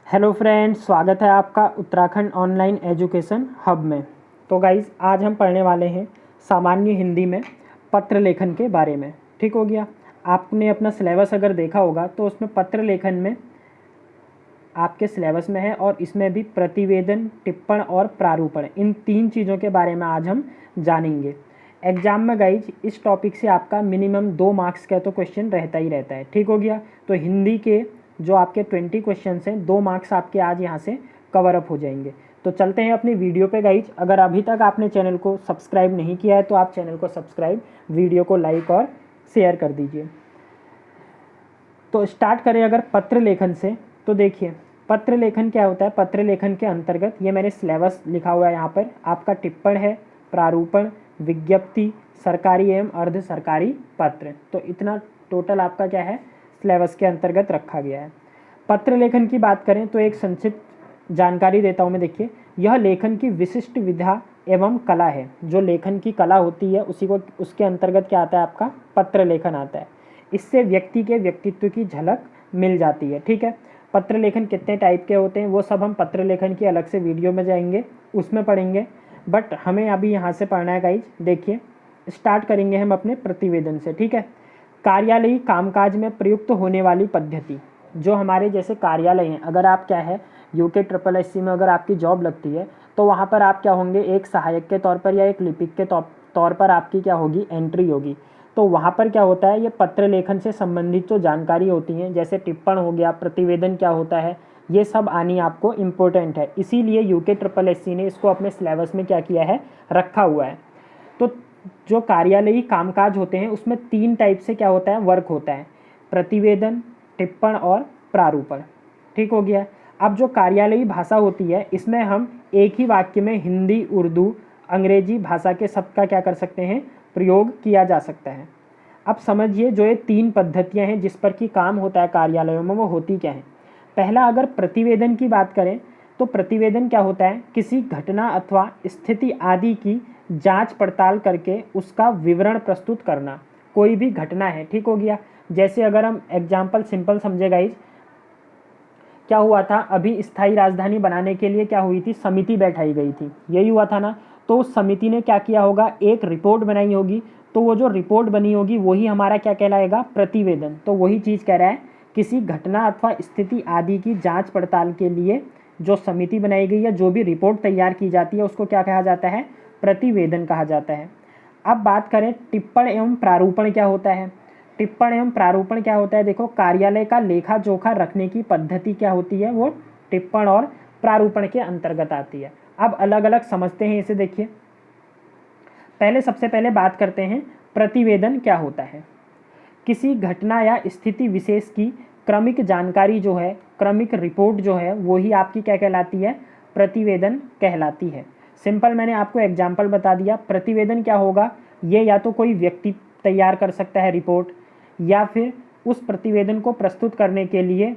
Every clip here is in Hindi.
हेलो फ्रेंड्स, स्वागत है आपका उत्तराखंड ऑनलाइन एजुकेशन हब में। तो गाइज़, आज हम पढ़ने वाले हैं सामान्य हिंदी में पत्र लेखन के बारे में। ठीक हो गया। आपने अपना सिलेबस अगर देखा होगा तो उसमें पत्र लेखन में आपके सिलेबस में है और इसमें भी प्रतिवेदन, टिप्पण और प्रारूपण, इन तीन चीज़ों के बारे में आज हम जानेंगे। एग्जाम में गाइज इस टॉपिक से आपका मिनिमम 2 मार्क्स का तो क्वेश्चन रहता ही रहता है। ठीक हो गया। तो हिंदी के जो आपके 20 क्वेश्चन हैं, 2 मार्क्स आपके आज यहाँ से कवर अप हो जाएंगे। तो चलते हैं अपनी वीडियो पे गाइज। अगर अभी तक आपने चैनल को सब्सक्राइब नहीं किया है तो आप चैनल को सब्सक्राइब, वीडियो को लाइक और शेयर कर दीजिए। तो स्टार्ट करें अगर पत्र लेखन से, तो देखिए पत्र लेखन क्या होता है। पत्र लेखन के अंतर्गत ये मैंने सिलेबस लिखा हुआ है यहाँ पर, आपका टिप्पण है, प्रारूपण, विज्ञप्ति, सरकारी एवं अर्ध सरकारी पत्र। तो इतना टोटल आपका क्या है, सिलेबस के अंतर्गत रखा गया है। पत्र लेखन की बात करें तो एक संक्षिप्त जानकारी देता हूँ मैं। देखिए, यह लेखन की विशिष्ट विधा एवं कला है। जो लेखन की कला होती है उसी को, उसके अंतर्गत क्या आता है, आपका पत्र लेखन आता है। इससे व्यक्ति के व्यक्तित्व की झलक मिल जाती है। ठीक है। पत्र लेखन कितने टाइप के होते हैं वो सब हम पत्र लेखन की अलग से वीडियो में जाएंगे, उसमें पढ़ेंगे। बट हमें अभी यहाँ से पढ़ना है गाइज। देखिए, स्टार्ट करेंगे हम अपने प्रतिवेदन से। ठीक है। कार्यालयी कामकाज में प्रयुक्त होने वाली पद्धति, जो हमारे जैसे कार्यालय हैं, अगर आप क्या है यूके SSSC में अगर आपकी जॉब लगती है तो वहाँ पर आप क्या होंगे, एक सहायक के तौर पर या एक लिपिक के तौर पर आपकी क्या होगी, एंट्री होगी। तो वहाँ पर क्या होता है, ये पत्र लेखन से संबंधित जो जानकारी होती हैं, जैसे टिप्पण हो गया, प्रतिवेदन क्या होता है, ये सब आनी आपको इम्पोर्टेंट है। इसीलिए यूके SSSC ने इसको अपने सिलेबस में क्या किया है, रखा हुआ है। तो जो कार्यालयी कामकाज होते हैं उसमें 3 टाइप से क्या होता है, वर्क होता है, प्रतिवेदन, टिप्पण और प्रारूपण। ठीक हो गया। अब जो कार्यालयी भाषा होती है इसमें हम एक ही वाक्य में हिंदी, उर्दू, अंग्रेजी भाषा के शब्द का क्या कर सकते हैं, प्रयोग किया जा सकता है। अब समझिए, जो ये 3 पद्धतियां हैं जिस पर कि काम होता है कार्यालयों में, वो होती क्या है। पहला, अगर प्रतिवेदन की बात करें तो प्रतिवेदन क्या होता है, किसी घटना अथवा स्थिति आदि की जांच पड़ताल करके उसका विवरण प्रस्तुत करना। कोई भी घटना है, ठीक हो गया। जैसे अगर हम एग्जाम्पल सिंपल समझे गाइज, क्या हुआ था, अभी स्थायी राजधानी बनाने के लिए क्या हुई थी, समिति बैठाई गई थी, यही हुआ था ना। तो उस समिति ने क्या किया होगा, एक रिपोर्ट बनाई होगी। तो वो जो रिपोर्ट बनी होगी वही हमारा क्या कहलाएगा, प्रतिवेदन। तो वही चीज़ कह रहा है, किसी घटना अथवा स्थिति आदि की जांच पड़ताल के लिए जो समिति बनाई गई है, जो भी रिपोर्ट तैयार की जाती है, उसको क्या कहा जाता है, प्रतिवेदन कहा जाता है। अब बात करें टिप्पण एवं प्रारूपण क्या होता है। टिप्पण एवं प्रारूपण क्या होता है, देखो, कार्यालय का लेखा जोखा रखने की पद्धति क्या होती है, वो टिप्पण और प्रारूपण के अंतर्गत आती है। अब अलग अलग समझते हैं इसे। देखिए, पहले सबसे पहले बात करते हैं प्रतिवेदन क्या होता है। किसी घटना या स्थिति विशेष की क्रमिक जानकारी जो है, क्रमिक रिपोर्ट जो है, वही आपकी क्या कहलाती है, प्रतिवेदन कहलाती है। सिंपल मैंने आपको एग्जाम्पल बता दिया। प्रतिवेदन क्या होगा, ये या तो कोई व्यक्ति तैयार कर सकता है रिपोर्ट, या फिर उस प्रतिवेदन को प्रस्तुत करने के लिए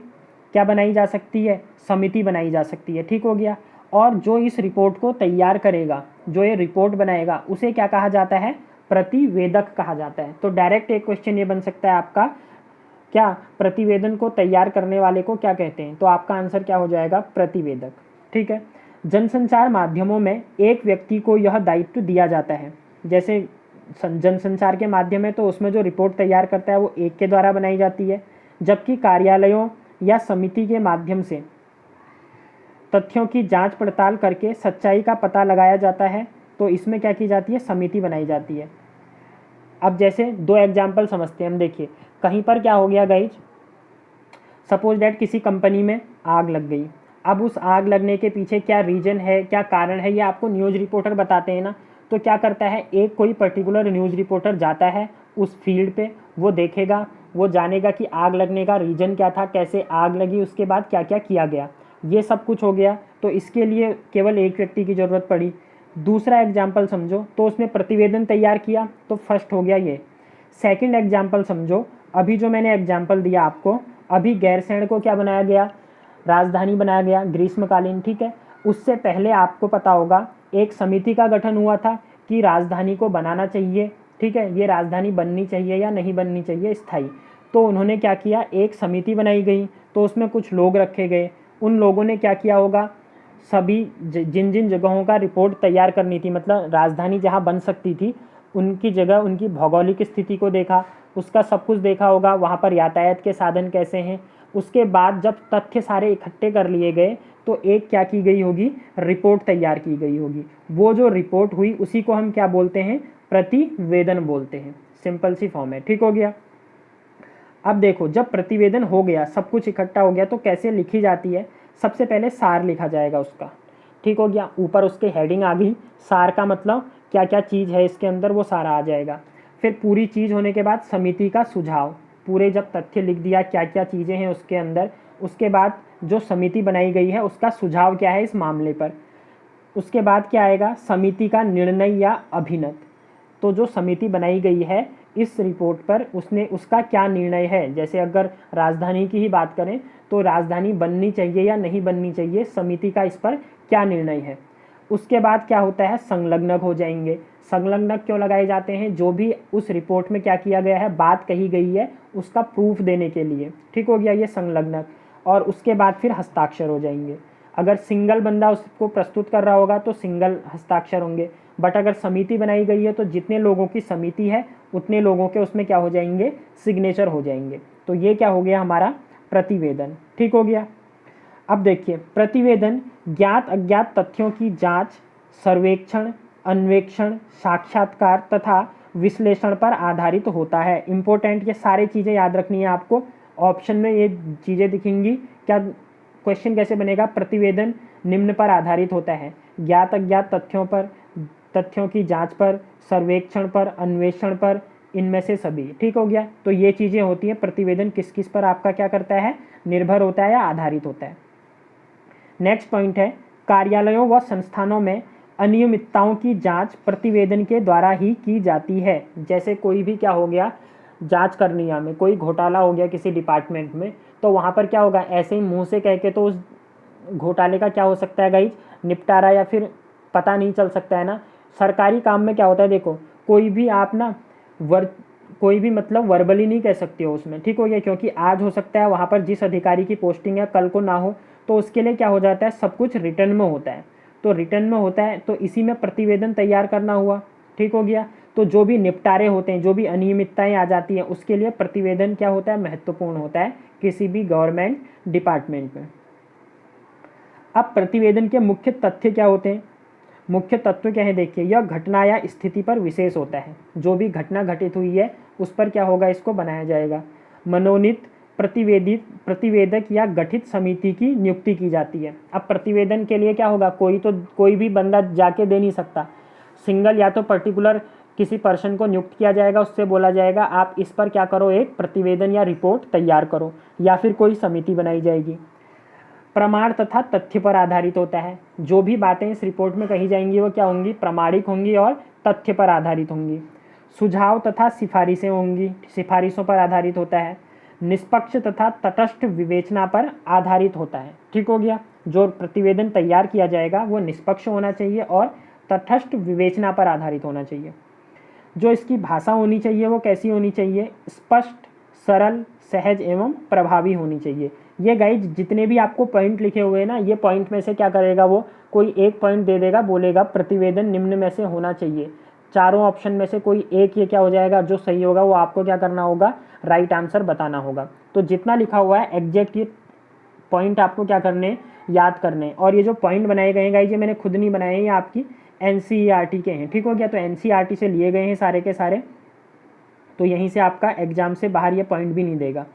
क्या बनाई जा सकती है, समिति बनाई जा सकती है। ठीक हो गया। और जो इस रिपोर्ट को तैयार करेगा, जो ये रिपोर्ट बनाएगा, उसे क्या कहा जाता है, प्रतिवेदक कहा जाता है। तो डायरेक्ट एक क्वेश्चन ये बन सकता है आपका, क्या प्रतिवेदन को तैयार करने वाले को क्या कहते हैं, तो आपका आंसर क्या हो जाएगा, प्रतिवेदक। ठीक है। जनसंचार माध्यमों में एक व्यक्ति को यह दायित्व दिया जाता है। जैसे जनसंचार के माध्यम है तो उसमें जो रिपोर्ट तैयार करता है वो एक के द्वारा बनाई जाती है, जबकि कार्यालयों या समिति के माध्यम से तथ्यों की जांच पड़ताल करके सच्चाई का पता लगाया जाता है। तो इसमें क्या की जाती है, समिति बनाई जाती है। अब जैसे 2 एग्जाम्पल समझते हैं हम। देखिए, कहीं पर क्या हो गया गाइज, सपोज डैट किसी कंपनी में आग लग गई। अब उस आग लगने के पीछे क्या रीजन है, क्या कारण है, ये आपको न्यूज़ रिपोर्टर बताते हैं ना। तो क्या करता है, एक कोई पर्टिकुलर न्यूज़ रिपोर्टर जाता है उस फील्ड पे, वो देखेगा, वो जानेगा कि आग लगने का रीज़न क्या था, कैसे आग लगी, उसके बाद क्या क्या किया गया, ये सब कुछ हो गया। तो इसके लिए केवल एक व्यक्ति की ज़रूरत पड़ी। दूसरा एग्जाम्पल समझो, तो उसने प्रतिवेदन तैयार किया, तो फर्स्ट हो गया ये। सेकंड एग्जाम्पल समझो, अभी जो मैंने एग्जाम्पल दिया आपको, अभी गैरसैंण को क्या बनाया गया, राजधानी बनाया गया ग्रीष्मकालीन। ठीक है। उससे पहले आपको पता होगा एक समिति का गठन हुआ था कि राजधानी को बनाना चाहिए। ठीक है, ये राजधानी बननी चाहिए या नहीं बननी चाहिए स्थायी। तो उन्होंने क्या किया, एक समिति बनाई गई, तो उसमें कुछ लोग रखे गए, उन लोगों ने क्या किया होगा, सभी जिन जिन जगहों का रिपोर्ट तैयार करनी थी, मतलब राजधानी जहाँ बन सकती थी उनकी जगह, उनकी भौगोलिक स्थिति को देखा, उसका सब कुछ देखा होगा, वहाँ पर यातायात के साधन कैसे हैं। उसके बाद जब तथ्य सारे इकट्ठे कर लिए गए तो एक क्या की गई होगी, रिपोर्ट तैयार की गई होगी। वो जो रिपोर्ट हुई उसी को हम क्या बोलते हैं, प्रतिवेदन बोलते हैं। सिंपल सी फॉर्म है, ठीक हो गया। अब देखो, जब प्रतिवेदन हो गया, सब कुछ इकट्ठा हो गया, तो कैसे लिखी जाती है, सबसे पहले सार लिखा जाएगा उसका, ठीक हो गया। ऊपर उसके हेडिंग आ गई, सार का मतलब क्या क्या चीज़ है इसके अंदर, वो सारा आ जाएगा। फिर पूरी चीज़ होने के बाद समिति का सुझाव, पूरे जब तथ्य लिख दिया क्या क्या चीज़ें हैं उसके अंदर, उसके बाद जो समिति बनाई गई है उसका सुझाव क्या है इस मामले पर। उसके बाद क्या आएगा, समिति का निर्णय या अभिमत। तो जो समिति बनाई गई है इस रिपोर्ट पर उसने उसका क्या निर्णय है, जैसे अगर राजधानी की ही बात करें तो राजधानी बननी चाहिए या नहीं बननी चाहिए, समिति का इस पर क्या निर्णय है। उसके बाद क्या होता है, संलग्नक हो जाएंगे। संलग्नक क्यों लगाए जाते हैं, जो भी उस रिपोर्ट में क्या किया गया है, बात कही गई है, उसका प्रूफ देने के लिए, ठीक हो गया ये संलग्नक। और उसके बाद फिर हस्ताक्षर हो जाएंगे। अगर सिंगल बंदा उसको प्रस्तुत कर रहा होगा तो सिंगल हस्ताक्षर होंगे, बट अगर समिति बनाई गई है तो जितने लोगों की समिति है उतने लोगों के उसमें क्या हो जाएंगे, सिग्नेचर हो जाएंगे। तो ये क्या हो गया हमारा प्रतिवेदन, ठीक हो गया। अब देखिए, प्रतिवेदन ज्ञात अज्ञात तथ्यों की जांच, सर्वेक्षण, अन्वेषण, साक्षात्कार तथा विश्लेषण पर आधारित होता है। इंपॉर्टेंट, ये सारी चीज़ें याद रखनी है आपको। ऑप्शन में ये चीज़ें दिखेंगी, क्या क्वेश्चन कैसे बनेगा, प्रतिवेदन निम्न पर आधारित होता है, ज्ञात अज्ञात तथ्यों पर, तथ्यों की जांच पर, सर्वेक्षण पर, अन्वेषण पर, इनमें से सभी, ठीक हो गया। तो ये चीज़ें होती हैं, प्रतिवेदन किस किस पर आपका क्या करता है, निर्भर होता है या आधारित होता है। नेक्स्ट पॉइंट है, कार्यालयों व संस्थानों में अनियमितताओं की जांच प्रतिवेदन के द्वारा ही की जाती है। जैसे कोई भी क्या हो गया, जांच करनी है हमें, कोई घोटाला हो गया किसी डिपार्टमेंट में, तो वहाँ पर क्या होगा, ऐसे ही मुंह से कह के तो उस घोटाले का क्या हो सकता है गाइज, निपटारा या फिर पता नहीं चल सकता है ना। सरकारी काम में क्या होता है, देखो कोई भी आप ना कोई भी मतलब वर्बली नहीं कह सकते हो उसमें, ठीक हो गया, क्योंकि आज हो सकता है वहाँ पर जिस अधिकारी की पोस्टिंग है कल को ना हो, तो उसके लिए क्या हो जाता है, सब कुछ रिटर्न में होता है। तो रिटर्न में होता है तो इसी में प्रतिवेदन तैयार करना हुआ, ठीक हो गया। तो जो भी निपटारे होते हैं, जो भी अनियमितताएं आ जाती हैं, उसके लिए प्रतिवेदन क्या होता है, महत्वपूर्ण होता है किसी भी गवर्नमेंट डिपार्टमेंट में। अब प्रतिवेदन के मुख्य तथ्य क्या होते हैं, मुख्य तत्व क्या है, देखिए यह घटना या स्थिति पर विशेष होता है। जो भी घटना घटित हुई है उस पर क्या होगा, इसको बनाया जाएगा। मनोनीत प्रतिवेदक या गठित समिति की नियुक्ति की जाती है। अब प्रतिवेदन के लिए क्या होगा, कोई भी बंदा जाके दे नहीं सकता, सिंगल या तो पर्टिकुलर किसी पर्सन को नियुक्त किया जाएगा, उससे बोला जाएगा आप इस पर क्या करो, एक प्रतिवेदन या रिपोर्ट तैयार करो, या फिर कोई समिति बनाई जाएगी। प्रमाण तथा तथ्य पर आधारित होता है। जो भी बातें इस रिपोर्ट में कही जाएंगी वो क्या होंगी, प्रामाणिक होंगी और तथ्य पर आधारित होंगी। सुझाव तथा सिफारिशें होंगी, सिफारिशों पर आधारित होता है। निष्पक्ष तथा तटस्थ विवेचना पर आधारित होता है, ठीक हो गया। जो प्रतिवेदन तैयार किया जाएगा वो निष्पक्ष होना चाहिए और तटस्थ विवेचना पर आधारित होना चाहिए। जो इसकी भाषा होनी चाहिए वो कैसी होनी चाहिए, स्पष्ट, सरल, सहज एवं प्रभावी होनी चाहिए। ये गाइज जितने भी आपको पॉइंट लिखे हुए हैं ना, ये पॉइंट में से क्या करेगा, वो कोई एक पॉइंट दे देगा, बोलेगा प्रतिवेदन निम्न में से होना चाहिए। चारों ऑप्शन में से कोई एक ये क्या हो जाएगा, जो सही होगा वो आपको क्या करना होगा, राइट आंसर बताना होगा। तो जितना लिखा हुआ है एग्जैक्ट ये पॉइंट आपको क्या करने, याद करने। और ये जो पॉइंट बनाए गए हैं गाइज, ये मैंने खुद नहीं बनाए हैं, ये आपकी NCERT के हैं, ठीक हो गया। तो NCERT से लिए गए हैं सारे के सारे, तो यहीं से आपका एग्जाम से बाहर ये पॉइंट भी नहीं देगा।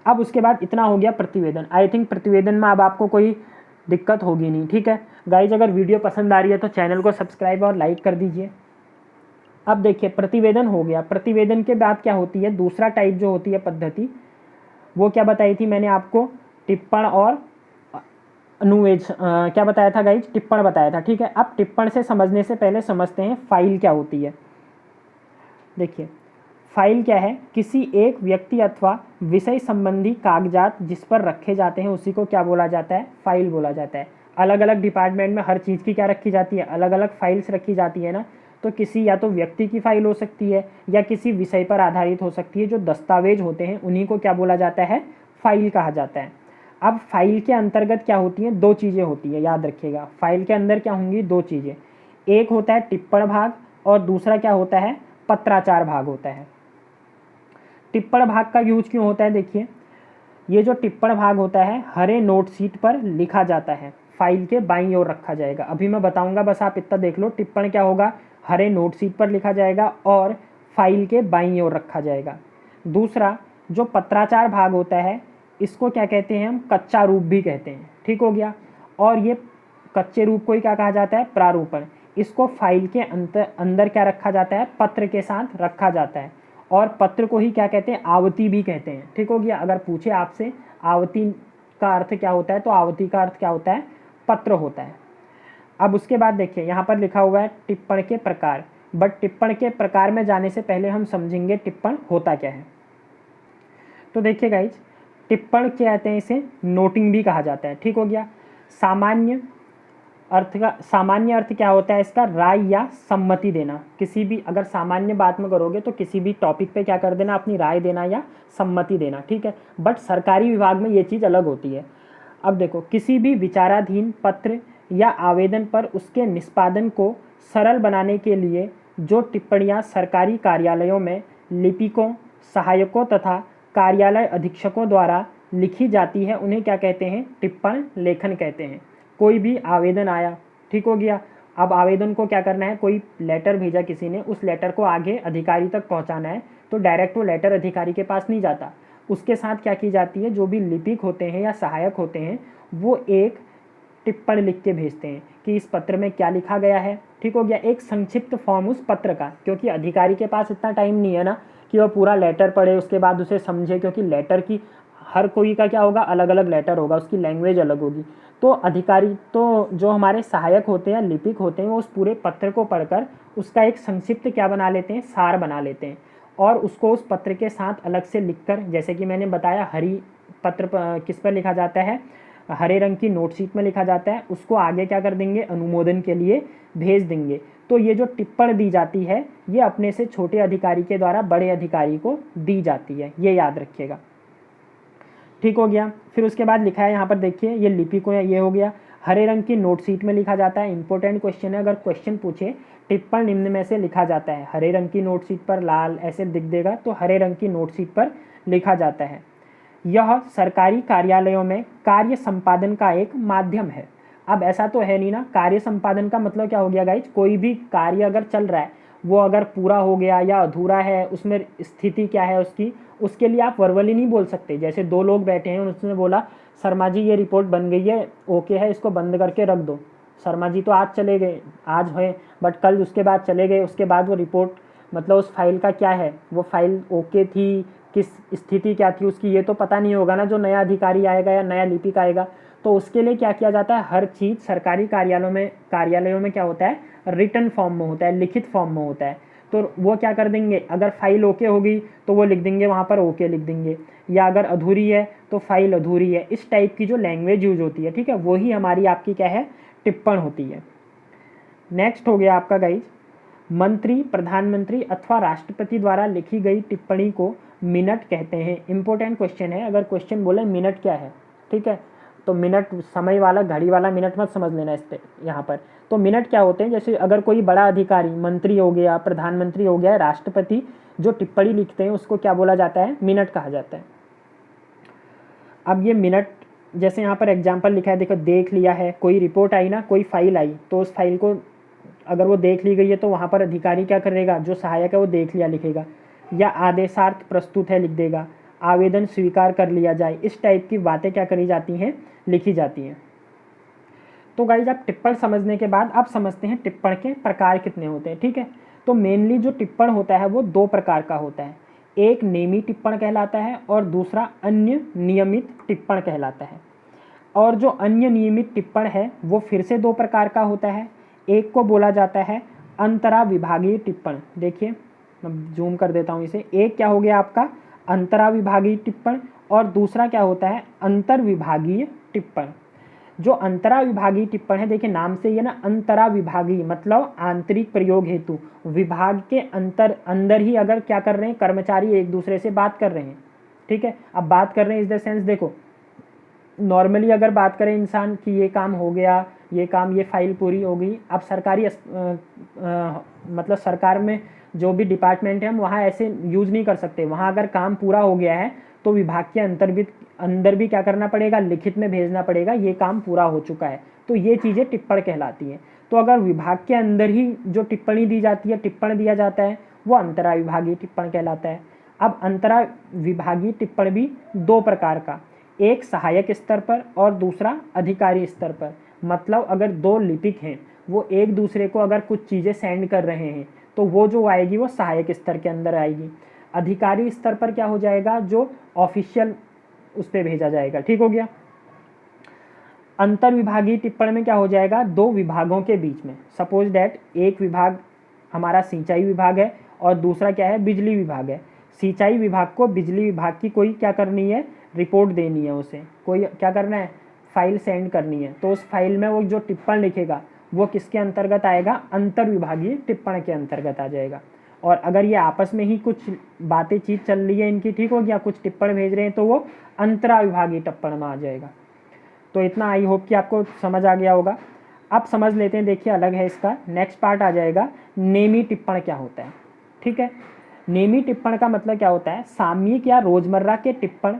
अब उसके बाद इतना हो गया प्रतिवेदन। आई थिंक प्रतिवेदन में अब आपको कोई दिक्कत होगी नहीं, ठीक है गाइज। अगर वीडियो पसंद आ रही है तो चैनल को सब्सक्राइब और लाइक कर दीजिए। अब देखिए प्रतिवेदन हो गया। प्रतिवेदन के बाद क्या होती है, दूसरा टाइप जो होती है पद्धति, वो क्या बताई थी मैंने आपको, टिप्पण और अनुवेद क्या बताया था गाइज, टिप्पण बताया था, ठीक है। अब टिप्पण से समझने से पहले समझते हैं फाइल क्या होती है। देखिए फाइल क्या है, किसी एक व्यक्ति अथवा विषय संबंधी कागजात जिस पर रखे जाते हैं उसी को क्या बोला जाता है, फाइल बोला जाता है। अलग अलग डिपार्टमेंट में हर चीज़ की क्या रखी जाती है, अलग अलग फाइल्स रखी जाती है ना। तो किसी या तो व्यक्ति की फाइल हो सकती है या किसी विषय पर आधारित हो सकती है। जो दस्तावेज होते हैं उन्हीं को क्या बोला जाता है, फाइल कहा जाता है। अब फाइल के अंतर्गत क्या होती हैं, दो चीज़ें होती है, याद रखिएगा। फाइल के अंदर क्या होंगी, दो चीज़ें, एक होता है टिप्पण भाग और दूसरा क्या होता है, पत्राचार भाग होता है। टिप्पण भाग का यूज क्यों होता है, देखिए ये जो टिप्पण भाग होता है हरे नोट शीट पर लिखा जाता है, फाइल के बाईं ओर रखा जाएगा। अभी मैं बताऊंगा, बस आप इतना देख लो। टिप्पण क्या होगा, हरे नोट शीट पर लिखा जाएगा और फाइल के बाईं ओर रखा जाएगा। दूसरा जो पत्राचार भाग होता है, इसको क्या कहते हैं हम, कच्चा रूप भी कहते हैं, ठीक हो गया। और ये कच्चे रूप को ही क्या कहा जाता है, प्रारूपण। इसको फाइल के अंदर क्या रखा जाता है, पत्र के साथ रखा जाता है। और पत्र को ही क्या कहते हैं, आवती भी कहते हैं, ठीक हो गया। अगर पूछे आपसे आवती का अर्थ क्या होता है, तो आवती का अर्थ क्या होता है, पत्र होता है। अब उसके बाद देखिए यहाँ पर लिखा हुआ है टिप्पण के प्रकार, बट टिप्पण के प्रकार में जाने से पहले हम समझेंगे टिप्पण होता क्या है। तो देखिए गाइज, टिप्पण क्या कहते हैं, इसे नोटिंग भी कहा जाता है, ठीक हो गया। सामान्य अर्थ क्या होता है इसका, राय या सम्मति देना। किसी भी, अगर सामान्य बात में करोगे तो किसी भी टॉपिक पे क्या कर देना, अपनी राय देना या सम्मति देना, ठीक है। बट सरकारी विभाग में ये चीज़ अलग होती है। अब देखो, किसी भी विचाराधीन पत्र या आवेदन पर उसके निष्पादन को सरल बनाने के लिए जो टिप्पणियाँ सरकारी कार्यालयों में लिपिकों, सहायकों तथा कार्यालय अधीक्षकों द्वारा लिखी जाती है, उन्हें क्या कहते हैं, टिप्पण लेखन कहते हैं। कोई भी आवेदन आया, ठीक हो गया। अब आवेदन को क्या करना है, कोई लेटर भेजा किसी ने, उस लेटर को आगे अधिकारी तक पहुंचाना है, तो डायरेक्ट वो लेटर अधिकारी के पास नहीं जाता। उसके साथ क्या की जाती है, जो भी लिपिक होते हैं या सहायक होते हैं, वो एक टिप्पण लिख के भेजते हैं कि इस पत्र में क्या लिखा गया है, ठीक हो गया। एक संक्षिप्त फॉर्म उस पत्र का, क्योंकि अधिकारी के पास इतना टाइम नहीं है ना कि वह पूरा लेटर पढ़े उसके बाद उसे समझे, क्योंकि लेटर की हर कोई का क्या होगा, अलग अलग लेटर होगा, उसकी लैंग्वेज अलग होगी। तो अधिकारी, तो जो हमारे सहायक होते हैं, लिपिक होते हैं, वो उस पूरे पत्र को पढ़कर उसका एक संक्षिप्त क्या बना लेते हैं, सार बना लेते हैं। और उसको उस पत्र के साथ अलग से लिखकर, जैसे कि मैंने बताया, हरी पत्र किस पर लिखा जाता है, हरे रंग की नोट शीट में लिखा जाता है, उसको आगे क्या कर देंगे, अनुमोदन के लिए भेज देंगे। तो ये जो टिप्पण दी जाती है, ये अपने से छोटे अधिकारी के द्वारा बड़े अधिकारी को दी जाती है, ये याद रखिएगा, ठीक हो गया। फिर उसके बाद लिखा है यहाँ पर, देखिए ये लिपिकों, ये हो गया। हरे रंग की नोट शीट में लिखा जाता है, इंपॉर्टेंट क्वेश्चन है, अगर क्वेश्चन पूछे टिप्पण निम्न में से लिखा जाता है, हरे रंग की नोट शीट पर लाल ऐसे दिख देगा, तो हरे रंग की नोट शीट पर लिखा जाता है। यह सरकारी कार्यालयों में कार्य संपादन का एक माध्यम है। अब ऐसा तो है नहीं ना, कार्य संपादन का मतलब क्या हो गया गाइज, कोई भी कार्य अगर चल रहा है, वो अगर पूरा हो गया या अधूरा है, उसमें स्थिति क्या है उसकी, उसके लिए आप वर्बली नहीं बोल सकते। जैसे दो लोग बैठे हैं, उसने बोला शर्मा जी ये रिपोर्ट बन गई है, ओके है, इसको बंद करके रख दो। शर्मा जी तो आज चले गए, आज है, बट कल उसके बाद चले गए, उसके बाद वो रिपोर्ट, मतलब उस फाइल का क्या है, वो फाइल ओके थी, किस स्थिति क्या थी उसकी, ये तो पता नहीं होगा ना जो नया अधिकारी आएगा या नया लिपिक आएगा। तो उसके लिए क्या किया जाता है, हर चीज़ सरकारी कार्यालयों में क्या होता है, रिटन फॉर्म में होता है, लिखित फॉर्म में होता है। तो वो क्या कर देंगे, अगर फाइल ओके होगी तो वो लिख देंगे वहाँ पर ओके लिख देंगे, या अगर अधूरी है तो फाइल अधूरी है। इस टाइप की जो लैंग्वेज यूज होती है, ठीक है, वही हमारी आपकी क्या है, टिप्पण होती है। नेक्स्ट हो गया आपका गाइज, मंत्री, प्रधानमंत्री अथवा राष्ट्रपति द्वारा लिखी गई टिप्पणी को मिनट कहते हैं। इंपॉर्टेंट क्वेश्चन है, अगर क्वेश्चन बोले मिनट क्या है, ठीक है, तो मिनट समय वाला, घड़ी वाला मिनट मत समझ लेना इस पे यहाँ पर। तो मिनट क्या होते हैं, जैसे अगर कोई बड़ा अधिकारी, मंत्री हो गया, प्रधानमंत्री हो गया, राष्ट्रपति, जो टिप्पणी लिखते हैं उसको क्या बोला जाता है, मिनट कहा जाता है। अब ये मिनट, जैसे यहाँ पर एग्जाम्पल लिखा है, देखो देख लिया है, कोई रिपोर्ट आई ना, कोई फाइल आई, तो उस फाइल को अगर वो देख ली गई है तो वहाँ पर अधिकारी क्या करेगा, जो सहायक है वो देख लिया लिखेगा, या आदेशार्थ प्रस्तुत है लिख देगा, आवेदन स्वीकार कर लिया जाए। इस टाइप की बातें क्या करी जाती हैं, लिखी जाती हैं। तो गाइज आप टिप्पण समझने के बाद आप समझते हैं टिप्पण के प्रकार कितने होते हैं, ठीक है। तो मेनली जो टिप्पण होता है वो दो प्रकार का होता है, एक नेमी टिप्पण कहलाता है और दूसरा अन्य नियमित टिप्पण कहलाता है। और जो अन्य नियमित टिप्पण है वो फिर से दो प्रकार का होता है, एक को बोला जाता है अंतरा विभागीय टिप्पण। देखिए मैं जूम कर देता हूँ इसे, एक क्या हो गया आपका अंतरा विभागीय टिप्पण और दूसरा क्या होता है अंतर विभागीय टिप्पण। जो अंतरा विभागीय टिप्पण है, देखिए नाम से ये ना, अंतरा विभागीय मतलब आंतरिक प्रयोग हेतु, विभाग के अंदर ही अगर क्या कर रहे हैं, कर्मचारी एक दूसरे से बात कर रहे हैं, ठीक है। अब बात कर रहे हैं इस द सेंस, देखो नॉर्मली अगर बात करें इंसान कि ये काम हो गया, ये काम, ये फाइल पूरी हो गई, अब सरकारी मतलब सरकार में जो भी डिपार्टमेंट है हम वहाँ ऐसे यूज़ नहीं कर सकते। वहाँ अगर काम पूरा हो गया है तो विभाग के अंदर भी क्या करना पड़ेगा, लिखित में भेजना पड़ेगा ये काम पूरा हो चुका है। तो ये चीज़ें टिप्पण कहलाती हैं। तो अगर विभाग के अंदर ही जो टिप्पणी दी जाती है, टिप्पण दिया जाता है, वो अंतरा विभागीय टिप्पण कहलाता है। अब अंतरा विभागीय टिप्पण भी दो प्रकार का, एक सहायक स्तर पर और दूसरा अधिकारी स्तर पर। मतलब अगर दो लिपिक हैं वो एक दूसरे को अगर कुछ चीज़ें सेंड कर रहे हैं तो वो जो आएगी वो सहायक स्तर के अंदर आएगी। अधिकारी स्तर पर क्या हो जाएगा, जो ऑफिशियल उस पर भेजा जाएगा। ठीक हो गया। अंतर विभागीय टिप्पण में क्या हो जाएगा, दो विभागों के बीच में, सपोज डैट एक विभाग हमारा सिंचाई विभाग है और दूसरा क्या है, बिजली विभाग है। सिंचाई विभाग को बिजली विभाग की कोई क्या करनी है, रिपोर्ट देनी है, उसे कोई क्या करना है, फाइल सेंड करनी है। तो उस फाइल में वो जो टिप्पण लिखेगा वो किसके अंतर्गत आएगा, अंतर विभागीय टिप्पण के अंतर्गत आ जाएगा। और अगर ये आपस में ही कुछ बातें चीज चल रही है इनकी, ठीक हो गया, कुछ टिप्पण भेज रहे हैं, तो वो अंतरा विभागीय टिप्पण में आ जाएगा। तो इतना आई होप कि आपको समझ आ गया होगा। अब समझ लेते हैं, देखिए अलग है इसका। नेक्स्ट पार्ट आ जाएगा नेमी टिप्पण क्या होता है। ठीक है, नेमी टिप्पण का मतलब क्या होता है, सामयिक या रोजमर्रा के टिप्पण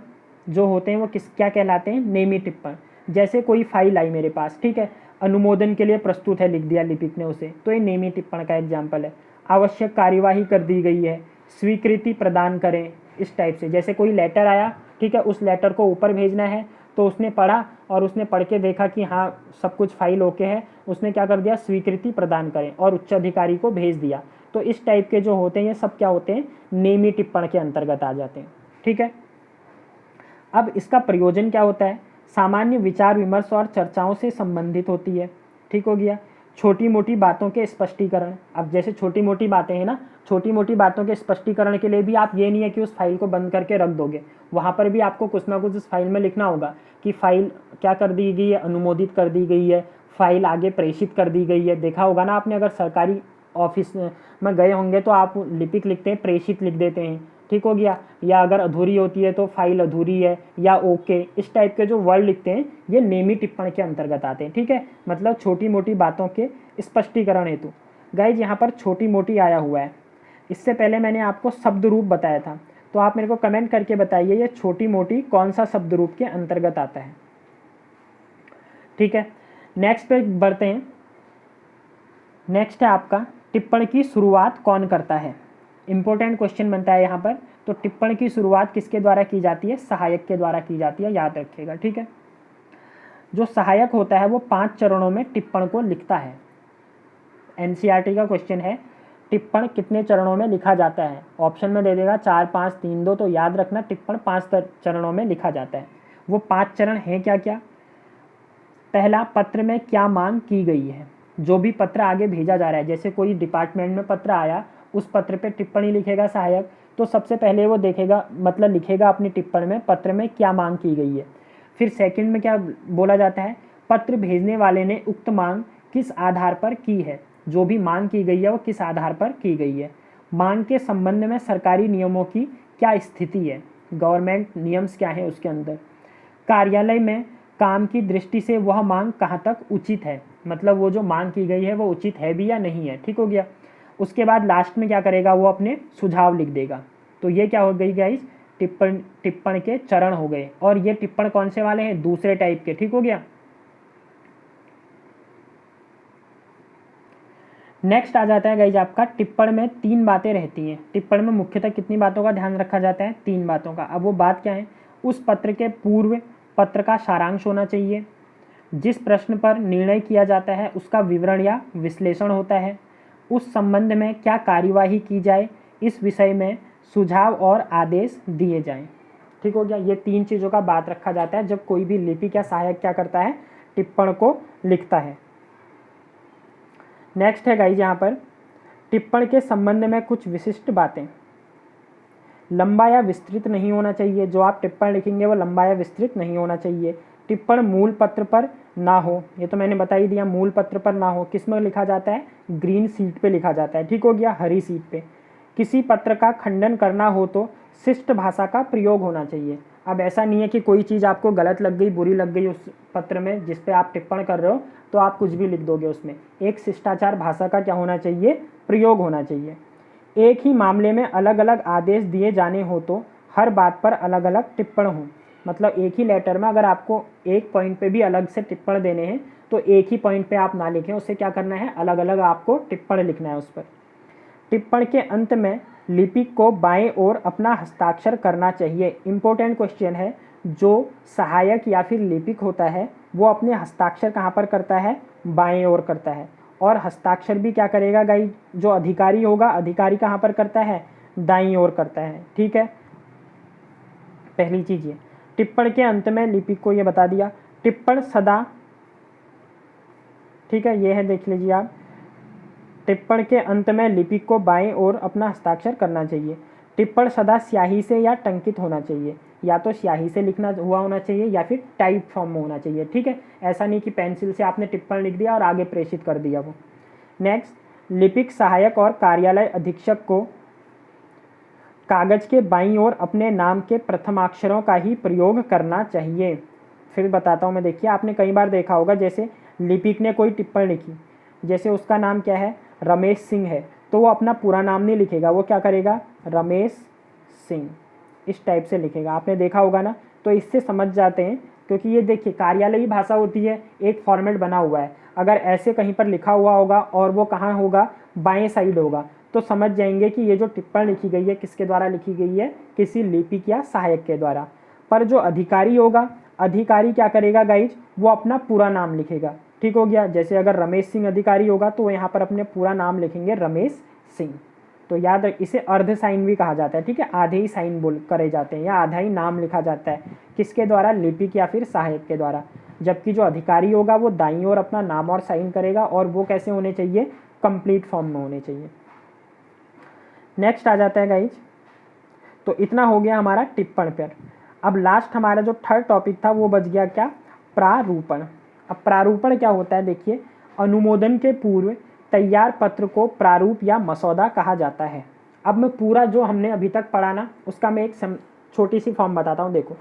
जो होते हैं वो क्या कहलाते हैं, नेमी टिप्पण। जैसे कोई फाइल आई मेरे पास, ठीक है, अनुमोदन के लिए प्रस्तुत है, लिख दिया लिपिक ने उसे, तो ये नेमी टिप्पण का एग्जाम्पल है। आवश्यक कार्यवाही कर दी गई है, स्वीकृति प्रदान करें, इस टाइप से। जैसे कोई लेटर आया, ठीक है, उस लेटर को ऊपर भेजना है, तो उसने पढ़ा और उसने पढ़ के देखा कि हाँ सब कुछ फाइल ओके है, उसने क्या कर दिया, स्वीकृति प्रदान करें, और उच्च अधिकारी को भेज दिया। तो इस टाइप के जो होते हैं ये सब क्या होते हैं, नेमी टिप्पण के अंतर्गत आ जाते हैं। ठीक है, अब इसका प्रयोजन क्या होता है, सामान्य विचार विमर्श और चर्चाओं से संबंधित होती है। ठीक हो गया। छोटी मोटी बातों के स्पष्टीकरण, अब जैसे छोटी मोटी बातें हैं ना, छोटी मोटी बातों के स्पष्टीकरण के लिए भी आप ये नहीं है कि उस फाइल को बंद करके रख दोगे, वहाँ पर भी आपको कुछ ना कुछ उस फाइल में लिखना होगा कि फाइल क्या कर दी गई है, अनुमोदित कर दी गई है, फाइल आगे प्रेषित कर दी गई है। देखा होगा ना आपने, अगर सरकारी ऑफिस में गए होंगे तो आप लिपिक लिखते हैं, प्रेषित लिख देते हैं। ठीक हो गया। या अगर अधूरी होती है तो फाइल अधूरी है या ओके, इस टाइप के जो वर्ड लिखते हैं ये नेमी टिप्पण के अंतर्गत आते हैं। ठीक है, मतलब छोटी मोटी बातों के स्पष्टीकरण हेतु। गाइज यहाँ पर छोटी मोटी आया हुआ है, इससे पहले मैंने आपको शब्द रूप बताया था, तो आप मेरे को कमेंट करके बताइए ये छोटी मोटी कौन सा शब्द रूप के अंतर्गत आता है। ठीक है, नेक्स्ट पे बढ़ते हैं। नेक्स्ट है आपका टिप्पण की शुरुआत कौन करता है। इंपॉर्टेंट क्वेश्चन बनता है यहाँ पर। तो टिप्पण की शुरुआत किसके द्वारा की जाती है, सहायक के द्वारा की जाती है, याद रखिएगा। ठीक है, जो सहायक होता है वो 5 चरणों में टिप्पण को लिखता है। एनसीईआरटी का क्वेश्चन है, टिप्पण कितने चरणों में लिखा जाता है। ऑप्शन में दे देगा 4, 5, 3, 2, तो याद रखना टिप्पण 5 चरणों में लिखा जाता है। वो 5 चरण हैं क्या क्या। पहला, पत्र में क्या मांग की गई है, जो भी पत्र आगे भेजा जा रहा है, जैसे कोई डिपार्टमेंट में पत्र आया, उस पत्र पे टिप्पणी लिखेगा सहायक, तो सबसे पहले वो देखेगा, मतलब लिखेगा अपनी टिप्पणी में पत्र में क्या मांग की गई है। फिर सेकंड में क्या बोला जाता है, पत्र भेजने वाले ने उक्त मांग किस आधार पर की है, जो भी मांग की गई है वो किस आधार पर की गई है। मांग के संबंध में सरकारी नियमों की क्या स्थिति है, गवर्नमेंट नियम्स क्या है उसके अंदर। कार्यालय में काम की दृष्टि से वह मांग कहाँ तक उचित है, मतलब वो जो मांग की गई है वो उचित है भी या नहीं है। ठीक हो गया। उसके बाद लास्ट में क्या करेगा, वो अपने सुझाव लिख देगा। तो ये क्या हो गई गाइस, टिप्पण के चरण हो गए। और ये टिप्पण कौन से वाले हैं, दूसरे टाइप के। ठीक हो गया। नेक्स्ट आ जाता है गाइज आपका, टिप्पण में 3 बातें रहती हैं। टिप्पण में मुख्यतः कितनी बातों का ध्यान रखा जाता है, 3 बातों का। अब वो बात क्या है, उस पत्र के पूर्व पत्र का सारांश होना चाहिए, जिस प्रश्न पर निर्णय किया जाता है उसका विवरण या विश्लेषण होता है, उस संबंध में क्या कार्यवाही की जाए, इस विषय में सुझाव और आदेश दिए जाएं। ठीक हो गया। ये 3 चीज़ों का बात रखा जाता है जब कोई भी लिपिक या सहायक क्या करता है, टिप्पण को लिखता है। नेक्स्ट है गाइज यहाँ पर, टिप्पण के संबंध में कुछ विशिष्ट बातें। लंबा या विस्तृत नहीं होना चाहिए, जो आप टिप्पण लिखेंगे वो लंबा या विस्तृत नहीं होना चाहिए। टिप्पण मूल पत्र पर ना हो, ये तो मैंने बता ही दिया, मूल पत्र पर ना हो। किस में लिखा जाता है, ग्रीन शीट पे लिखा जाता है। ठीक हो गया, हरी शीट पे। किसी पत्र का खंडन करना हो तो शिष्ट भाषा का प्रयोग होना चाहिए, अब ऐसा नहीं है कि कोई चीज़ आपको गलत लग गई, बुरी लग गई उस पत्र में जिस पे आप टिप्पण कर रहे हो तो आप कुछ भी लिख दोगे उसमें। एक शिष्टाचार भाषा का क्या होना चाहिए, प्रयोग होना चाहिए। एक ही मामले में अलग अलग आदेश दिए जाने हो तो हर बात पर अलग अलग टिप्पण हो। मतलब एक ही लेटर में अगर आपको एक पॉइंट पे भी अलग से टिप्पण देने हैं तो एक ही पॉइंट पे आप ना लिखें, उसे क्या करना है, अलग अलग आपको टिप्पण लिखना है उस पर। टिप्पण के अंत में लिपिक को बाएं ओर अपना हस्ताक्षर करना चाहिए। इम्पोर्टेंट क्वेश्चन है, जो सहायक या फिर लिपिक होता है वो अपने हस्ताक्षर कहाँ पर करता है, बाएं ओर करता है। और हस्ताक्षर भी क्या करेगा गाइस, जो अधिकारी होगा, अधिकारी कहाँ पर करता है, दाईं ओर करता है। ठीक है, पहली चीज़ ये। टिप्पण के अंत में लिपिक को ये बता दिया। टिप्पण सदा, ठीक है, ये है, देख लीजिए आप। टिप्पण के अंत में लिपिक को बाएं ओर अपना हस्ताक्षर करना चाहिए। टिप्पण सदा स्याही से या टंकित होना चाहिए, या तो स्याही से लिखना हुआ होना चाहिए या फिर टाइप फॉर्म में होना चाहिए। ठीक है, ऐसा नहीं कि पेंसिल से आपने टिप्पण लिख दिया और आगे प्रेषित कर दिया वो। नेक्स्ट, लिपिक सहायक और कार्यालय अधीक्षक को कागज के बाईं ओर अपने नाम के प्रथमाक्षरों का ही प्रयोग करना चाहिए। फिर बताता हूँ मैं, देखिए आपने कई बार देखा होगा, जैसे लिपिक ने कोई टिप्पणी लिखी, जैसे उसका नाम क्या है, रमेश सिंह है, तो वो अपना पूरा नाम नहीं लिखेगा, वो क्या करेगा, रमेश सिंह, इस टाइप से लिखेगा। आपने देखा होगा ना, तो इससे समझ जाते हैं, क्योंकि ये देखिए कार्यालयी भाषा होती है, एक फॉर्मेट बना हुआ है। अगर ऐसे कहीं पर लिखा हुआ होगा और वो कहाँ होगा, बाएं साइड होगा, तो समझ जाएंगे कि ये जो टिप्पणी लिखी गई है किसके द्वारा लिखी गई है, किसी लिपिक या सहायक के द्वारा। पर जो अधिकारी होगा, अधिकारी क्या करेगा गाइज, वो अपना पूरा नाम लिखेगा। ठीक हो गया, जैसे अगर रमेश सिंह अधिकारी होगा तो यहाँ पर अपने पूरा नाम लिखेंगे, रमेश सिंह। तो याद रख, इसे अर्ध साइन भी कहा जाता है। ठीक है, आधे ही साइन बोल करे जाते हैं या आधा ही नाम लिखा जाता है, किसके द्वारा, लिपिक या फिर सहायक के द्वारा। जबकि जो अधिकारी होगा वो दाईं ओर अपना नाम और साइन करेगा, और वो कैसे होने चाहिए, कंप्लीट फॉर्म में होने चाहिए। नेक्स्ट आ जाता है गाइज, तो इतना हो गया हमारा टिप्पण पर। अब लास्ट हमारा जो थर्ड टॉपिक था वो बच गया क्या, प्रारूपण। अब प्रारूपण क्या होता है, देखिए, अनुमोदन के पूर्व तैयार पत्र को प्रारूप या मसौदा कहा जाता है। अब मैं पूरा जो हमने अभी तक पढ़ा ना, उसका मैं एक छोटी सी फॉर्म बताता हूँ। देखो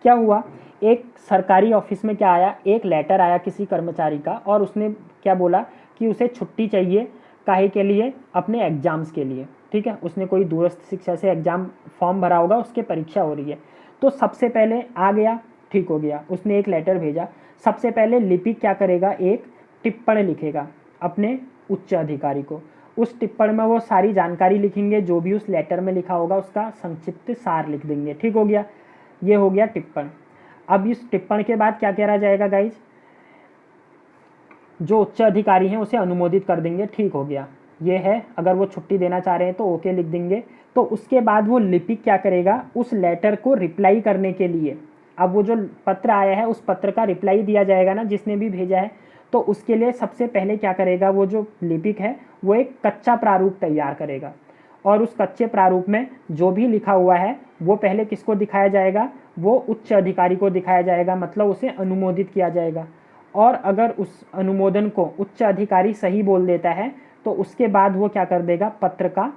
क्या हुआ, एक सरकारी ऑफिस में क्या आया, एक लेटर आया किसी कर्मचारी का, और उसने क्या बोला कि उसे छुट्टी चाहिए, काहे के लिए, अपने एग्जाम्स के लिए। ठीक है, उसने कोई दूरस्थ शिक्षा से एग्जाम फॉर्म भरा होगा, उसके परीक्षा हो रही है। तो सबसे पहले आ गया, ठीक हो गया, उसने एक लेटर भेजा। सबसे पहले लिपिक क्या करेगा, एक टिप्पणी लिखेगा अपने उच्च अधिकारी को। उस टिप्पणी में वो सारी जानकारी लिखेंगे, जो भी उस लेटर में लिखा होगा उसका संक्षिप्त सार लिख देंगे। ठीक हो गया, ये हो गया टिप्पण। अब इस टिप्पण के बाद क्या करा जाएगा गाइज, जो उच्च अधिकारी हैं उसे अनुमोदित कर देंगे। ठीक हो गया, ये है, अगर वो छुट्टी देना चाह रहे हैं तो ओके लिख देंगे। तो उसके बाद वो लिपिक क्या करेगा, उस लेटर को रिप्लाई करने के लिए, अब वो जो पत्र आया है उस पत्र का रिप्लाई दिया जाएगा ना जिसने भी भेजा है, तो उसके लिए सबसे पहले क्या करेगा, वो जो लिपिक है वो एक कच्चा प्रारूप तैयार करेगा, और उस कच्चे प्रारूप में जो भी लिखा हुआ है वो पहले किसको दिखाया जाएगा, वो उच्च अधिकारी को दिखाया जाएगा, मतलब उसे अनुमोदित किया जाएगा। और अगर उस अनुमोदन को उच्च अधिकारी सही बोल देता है तो उसके बाद वो क्या कर देगा, पत्र का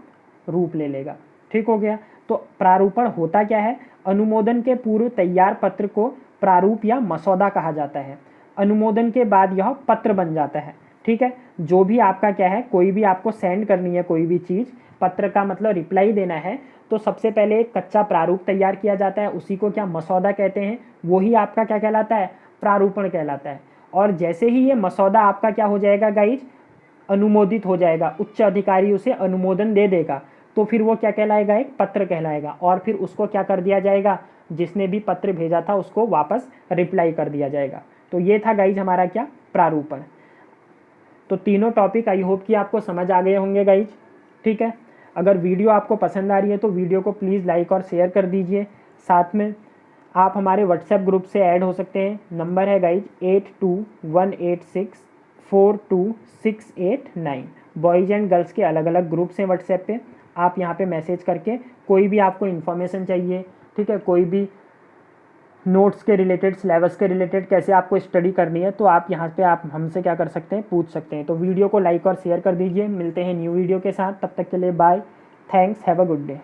रूप ले लेगा। ठीक हो गया, तो प्रारूपण होता क्या है, अनुमोदन के पूर्व तैयार पत्र को प्रारूप या मसौदा कहा जाता है। अनुमोदन के बाद यह पत्र बन जाता है। ठीक है, जो भी आपका क्या है, कोई भी आपको सेंड करनी है कोई भी चीज़, पत्र का मतलब रिप्लाई देना है, तो सबसे पहले एक कच्चा प्रारूप तैयार किया जाता है, उसी को क्या मसौदा कहते हैं, वही आपका क्या कहलाता है, प्रारूपण कहलाता है। और जैसे ही ये मसौदा आपका क्या हो जाएगा गाइज, अनुमोदित हो जाएगा, उच्च अधिकारी उसे अनुमोदन दे देगा, तो फिर वो क्या कहलाएगा, एक पत्र कहलाएगा। और फिर उसको क्या कर दिया जाएगा, जिसने भी पत्र भेजा था उसको वापस रिप्लाई कर दिया जाएगा। तो ये था गाइज हमारा क्या, प्रारूपण। तो तीनों टॉपिक आई होप कि आपको समझ आ गए होंगे गाइज। ठीक है, अगर वीडियो आपको पसंद आ रही है तो वीडियो को प्लीज़ लाइक और शेयर कर दीजिए। साथ में आप हमारे व्हाट्सएप ग्रुप से ऐड हो सकते हैं। नंबर है गाइज 8218642689। बॉयज़ एंड गर्ल्स के अलग अलग ग्रुप्स हैं व्हाट्सएप पे। आप यहाँ पे मैसेज करके कोई भी आपको इन्फॉर्मेशन चाहिए, ठीक है, कोई भी नोट्स के रिलेटेड, सिलेबस के रिलेटेड कैसे आपको स्टडी करनी है, तो आप यहाँ पे आप हमसे क्या कर सकते हैं, पूछ सकते हैं। तो वीडियो को लाइक और शेयर कर दीजिए। मिलते हैं न्यू वीडियो के साथ, तब तक के लिए bye, thanks, have a good day.